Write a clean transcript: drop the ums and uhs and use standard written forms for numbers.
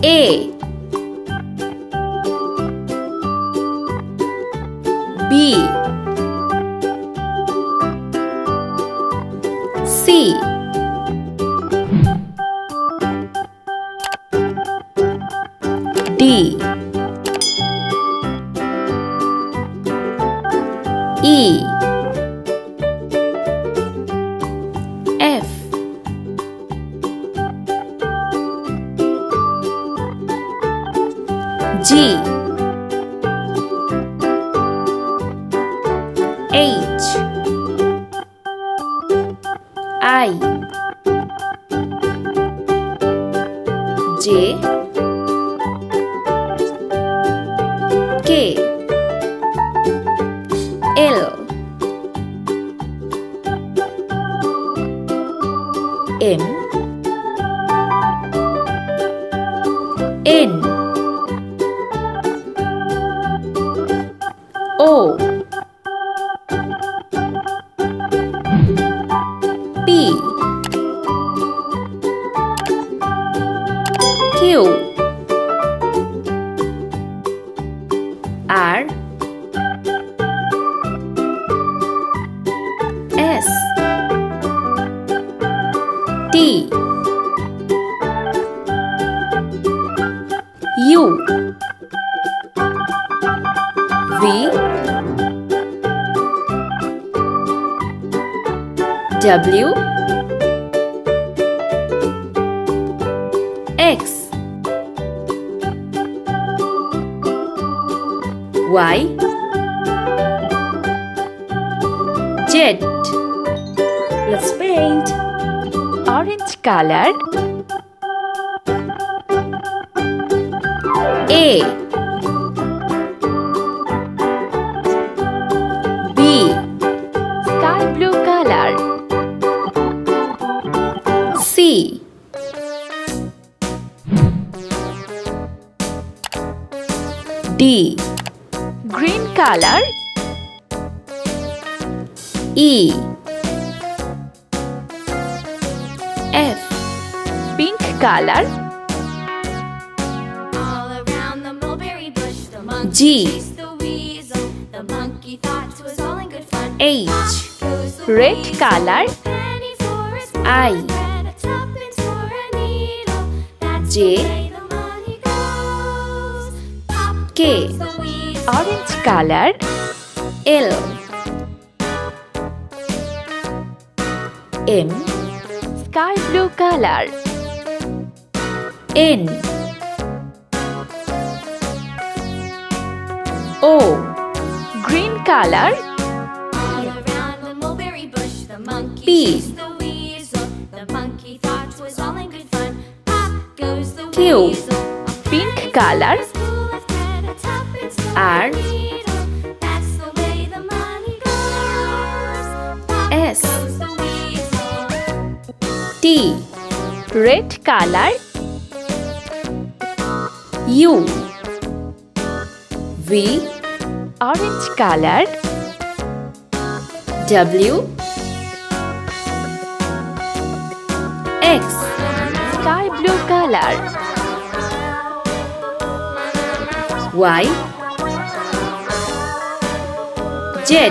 A B C D E F G H I J K L M N O P Q R S T U V W X Y Z. Let's paint. Orange color. A B Sky blue color. C D Green color. E F Pink color. All around the mulberry bush, the monkey G chased the weasel. The monkey thought it was all in good fun. H Goes the Red weasel, color. a penny for a I spoon of bread, a tuppence for a needle. That's J the way the money goes. Pop K goes the weasel. Orange color. L M Sky blue color. N O Green color. All around the mulberry bush, the monkey P chased the weasel. The monkey thought it was all in good fun. Pop goes the Q weasel. Pink color. Spool of thread, a tuppence for R a needle. That's the way the money goes. Pop S goes the weasel. T. Red color. U V Orange color. W X Sky blue color. Y Z